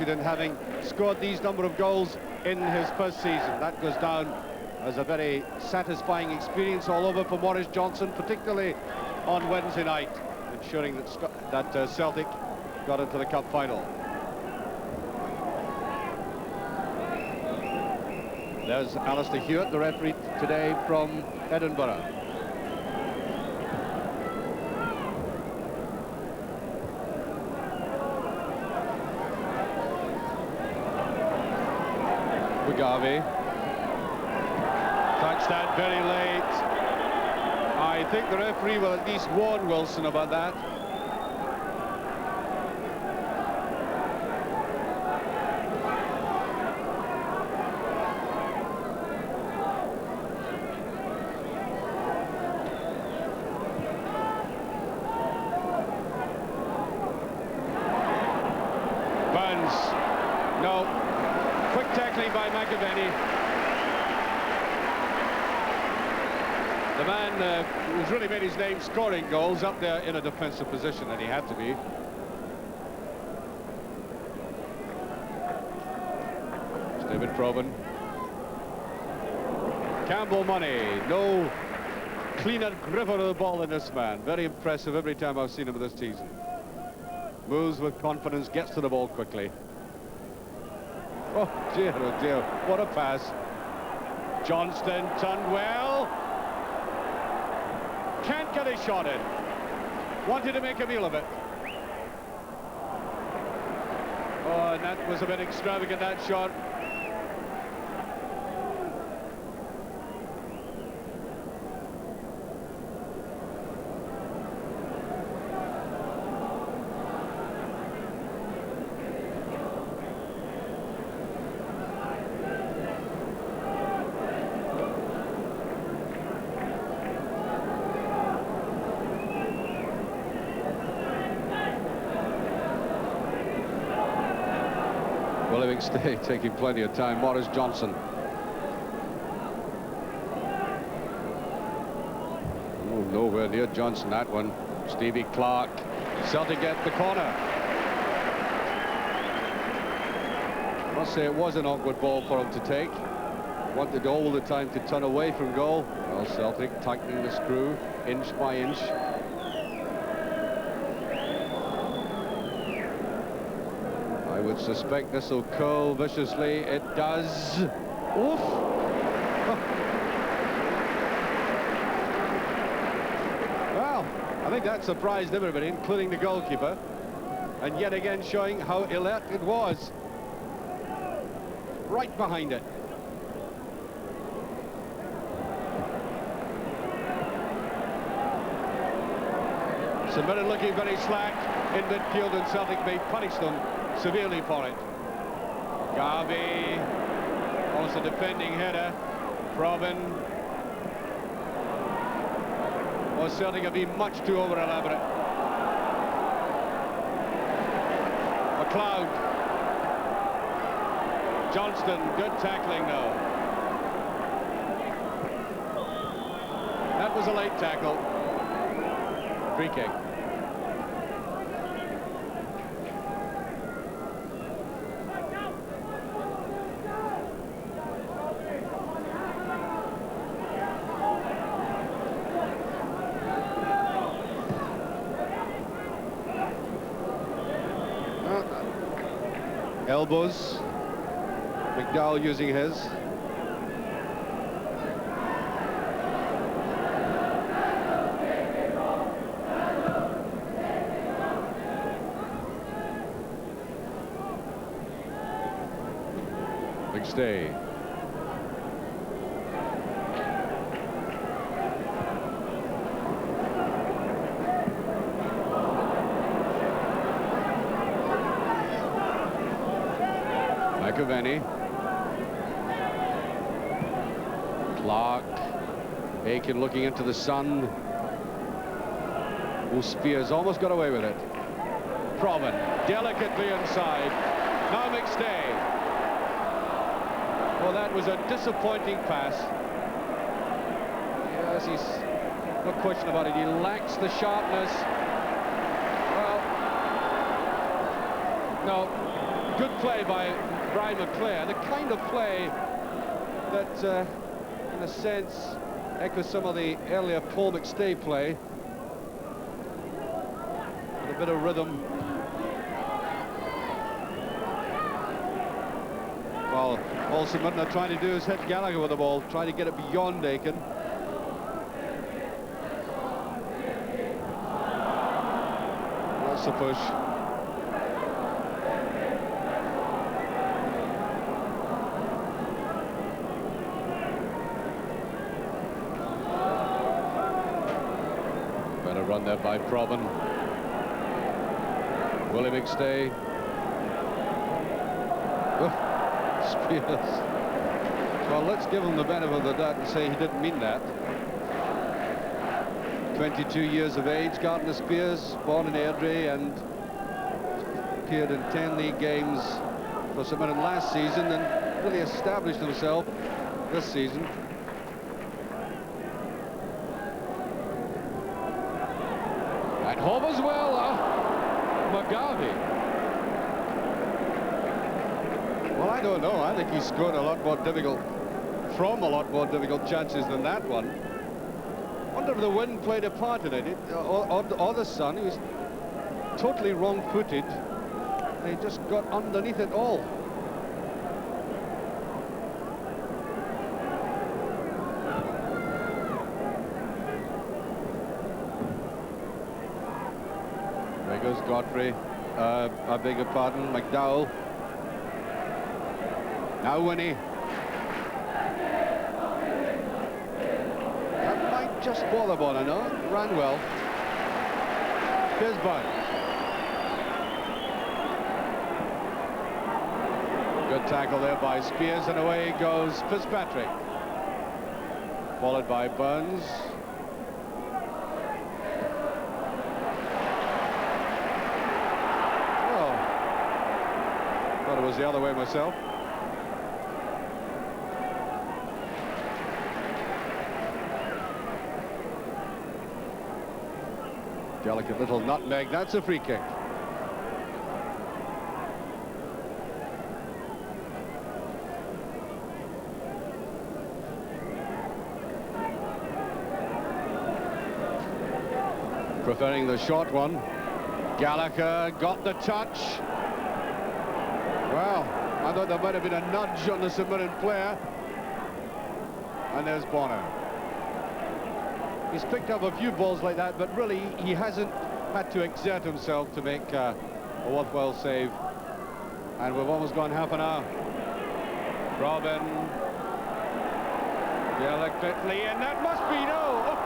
confident, having scored these number of goals in his first season. That goes down as a very satisfying experience all over for Maurice Johnson, particularly on Wednesday night, ensuring that Celtic got into the cup final. There's Alistair Hewitt, the referee today from Edinburgh. Mugabe. Touchdown very late. I think the referee will at least warn Wilson about that. No. Quick tackling by McAvenny. The man who's really made his name scoring goals up there in a defensive position, and he had to be. It's David Proban. Campbell Money. No cleaner gripper of the ball than this man. Very impressive every time I've seen him this season. Moves with confidence, gets to the ball quickly. Oh dear, what a pass. Johnston turned well. Can't get a shot in. Wanted to make a meal of it. Oh, and that was a bit extravagant, that shot. Stay taking plenty of time. Maurice Johnson. Oh, nowhere near Johnson, that one. Stevie Clark. Celtic get the corner. I must say it was an awkward ball for him to take. Wanted all the time to turn away from goal. Well, Celtic tightening the screw inch by inch. I would suspect this will curl viciously. It does. Oof. Well, I think that surprised everybody, including the goalkeeper. And yet again showing how alert it was. Right behind it. St Mirren looking very slack in midfield, and Celtic may punish them severely for it. Garvey, also defending header. Proban. Well, Celtic have been much too over-elaborate. McLeod. Johnston, good tackling now. That was a late tackle. Free kick. Elbows. McDowell using his. Big stay. McAvenny. Clark. Aiken looking into the sun. Oh, Spears almost got away with it. Proban delicately inside. Now McStay. Well, that was a disappointing pass. Yes, he's no question about it. He lacks the sharpness. Well, no. Good play by Brian McClare, the kind of play that, in a sense, echoes some of the earlier Paul McStay play. With a bit of rhythm. Well, all St Mirren are trying to do is hit Gallagher with the ball, trying to get it beyond Aiken. That's the push. Better run there by Probin. Willie McStay. Spears. Well, let's give him the benefit of the doubt and say he didn't mean that. 22 years of age, Gardner Spears, born in Airdrie, and appeared in 10 league games for St Mirren last season and really established himself this season. At home as well, McGarvey. Well, I don't know. I think he scored a lot more difficult chances than that one. I wonder if the wind played a part in it, or the sun. He was totally wrong-footed, and he just got underneath it all. There goes Godfrey. I beg your pardon, McDowell. Now Winnie. That might just bother Bonner, ran well. Here's Burns. Good tackle there by Spears, and away goes Fitzpatrick. Followed by Burns. Oh, thought it was the other way myself. Delicate little nutmeg. That's a free kick. Preferring the short one. Gallagher got the touch. Well, I thought there might have been a nudge on the St Mirren player. And there's Bonner. He's picked up a few balls like that, but really he hasn't had to exert himself to make a worthwhile save. And we've almost gone half an hour. Robin. Delicately, and that must be no. Oh.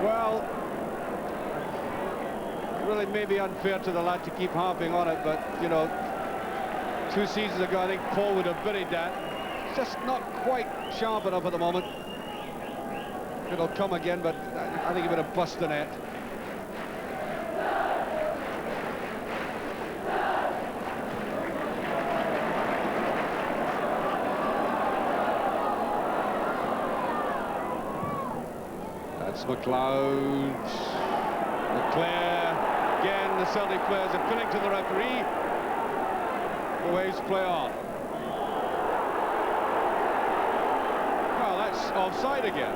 Well, really maybe unfair to the lad to keep harping on it, but, you know, 2 seasons ago I think Paul would have buried that. Just not quite sharp enough at the moment. It'll come again, but I think he would have bust the net. That's McLeod. McClare. Again, the Celtic players appealing to the referee. The Waves play on. Offside again.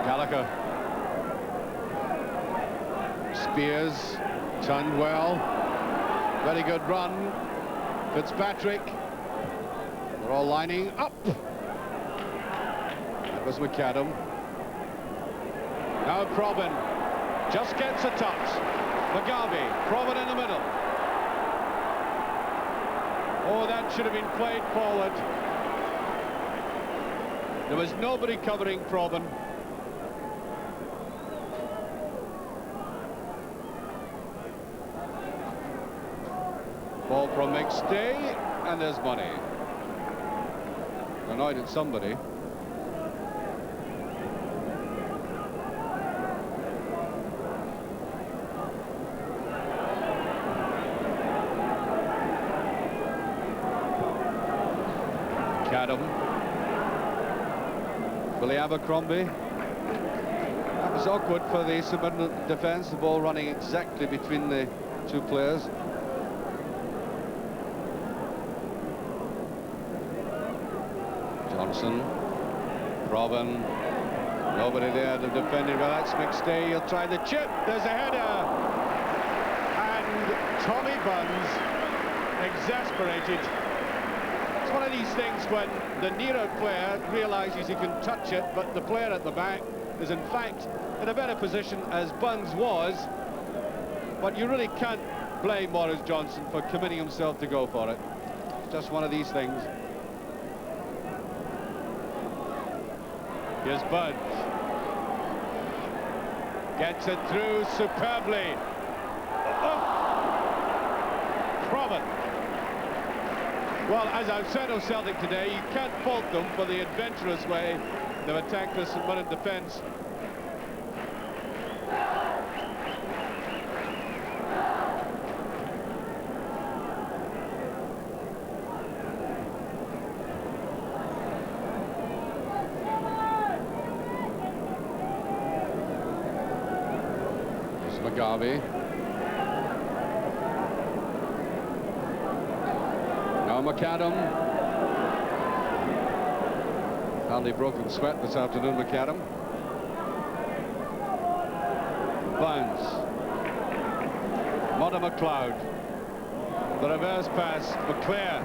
Gallagher. Spears turned well. Very good run. Fitzpatrick. They're all lining up. That was McAdam. Now Probin just gets a touch. McGarvey. Probin in the middle. Oh, that should have been played forward. There was nobody covering Probin. Ball from McStay, and there's money. Annoyed at somebody. Cadam. Billy Abercrombie. That was awkward for the St. defence, the ball running exactly between the two players. Johnson, Robin, nobody there to defend it. Well, that's McStay. He'll try the chip. There's a header. And Tommy Buns, exasperated. It's one of these things when the nearer player realises he can touch it, but the player at the back is in fact in a better position, as Buns was. But you really can't blame Maurice Johnson for committing himself to go for it. It's just one of these things. Here's Buns. Gets it through superbly. Oh. Proven. Well, as I've said of Celtic today, you can't fault them for the adventurous way they've attacked the St. Mirren defence. McGarvey. Now McAdam. Hardly broken sweat this afternoon, McAdam. Bounce. Modder McLeod. The reverse pass. McClare.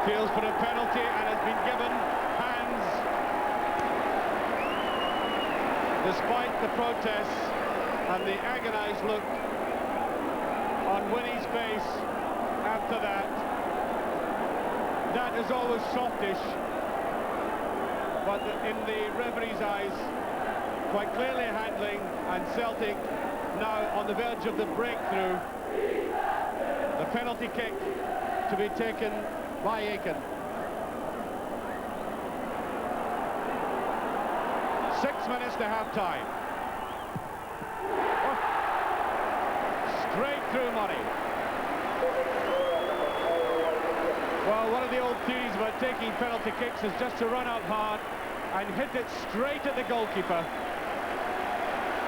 Feels for a penalty and has been given. Hands. Despite the protests and the agonised look on Winnie's face after that. That is always softish, but in the referee's eyes, quite clearly handling, and Celtic now on the verge of the breakthrough. The penalty kick to be taken by Aiken. 6 minutes to half-time. Straight through money. Well, one of the old theories about taking penalty kicks is just to run out hard and hit it straight at the goalkeeper.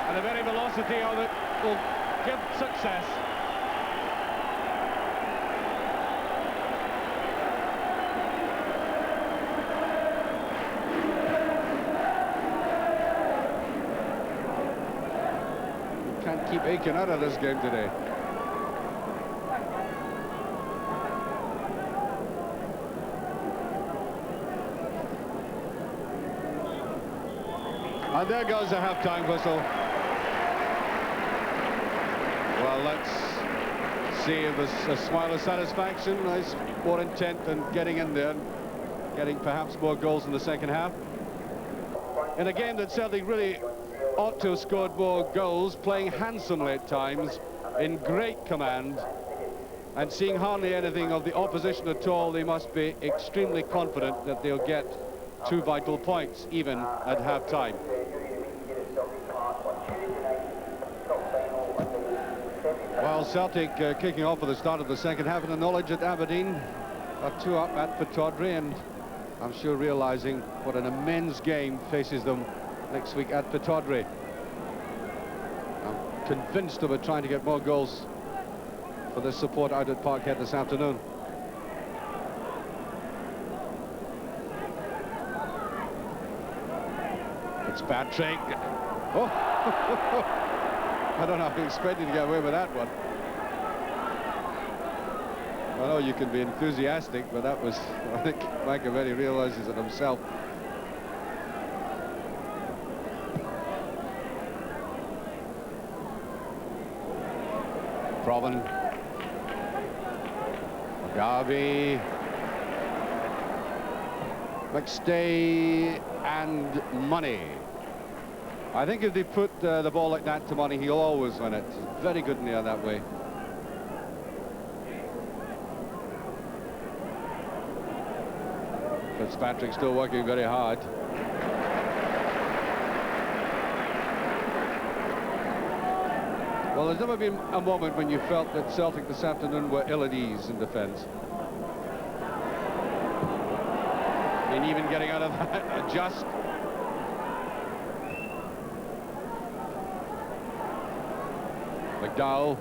And the very velocity of it will give success. Can't keep Aiken out of this game today. And there goes the half-time whistle. Well, let's see if there's a smile of satisfaction. Nice, more intent than getting in there, getting perhaps more goals in the second half. In a game that Celtic really ought to have scored more goals, playing handsomely at times, in great command, and seeing hardly anything of the opposition at all, they must be extremely confident that they'll get 2 vital points, even at half-time. Well, Celtic kicking off at the start of the second half in the knowledge that Aberdeen are 2 up at Pittodrie, and I'm sure realising what an immense game faces them next week at Pittodrie. I'm convinced of it, trying to get more goals for this support out at Parkhead this afternoon. Fitzpatrick. Oh, I don't know if he expected to get away with that one. I know you can be enthusiastic, but that was, I think Machiavelli realises it himself. Proven. Garvey. McStay and Money. I think if they put the ball like that to Money, he'll always win it. Very good in the air that way. Fitzpatrick still working very hard. Well, there's never been a moment when you felt that Celtic this afternoon were ill at ease in defence. And even getting out of that, just. McDowell.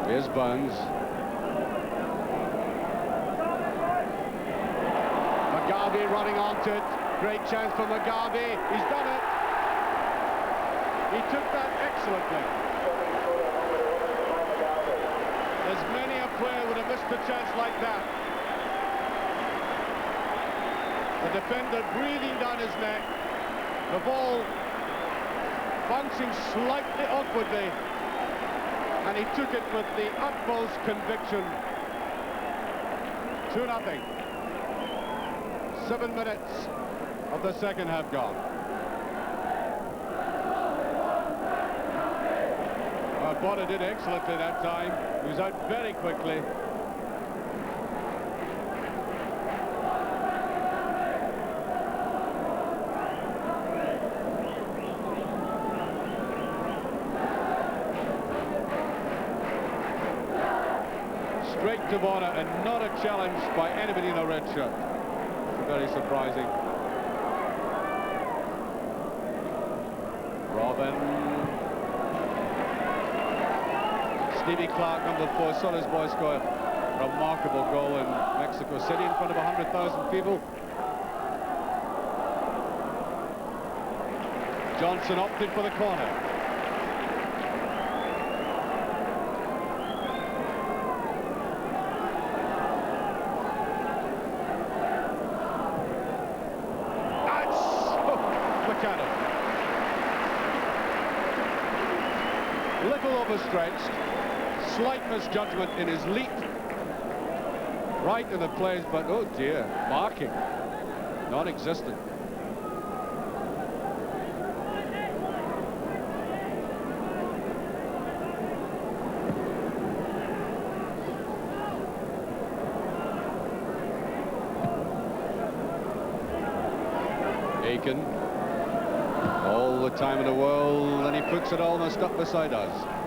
Here's Burns. McGarvey running onto it. Great chance for McGarvey. He's done it. He took that excellently. There's many a player would have missed a chance like that. The defender breathing down his neck. The ball bouncing slightly awkwardly. And he took it with the utmost conviction. 2-0. 7 minutes of the second half gone. Bonner did excellently that time. He was out very quickly. Straight to Bonner, and not a challenge by anybody in a red shirt. Very surprising. Robin. Stevie Clark, number 4, saw his boy score a remarkable goal in Mexico City in front of 100,000 people. Johnson opted for the corner. Little overstretched, slight misjudgment in his leap, right in the place, but oh dear, marking, non-existent. Aiken. All the time in the world, and he puts it almost up beside us.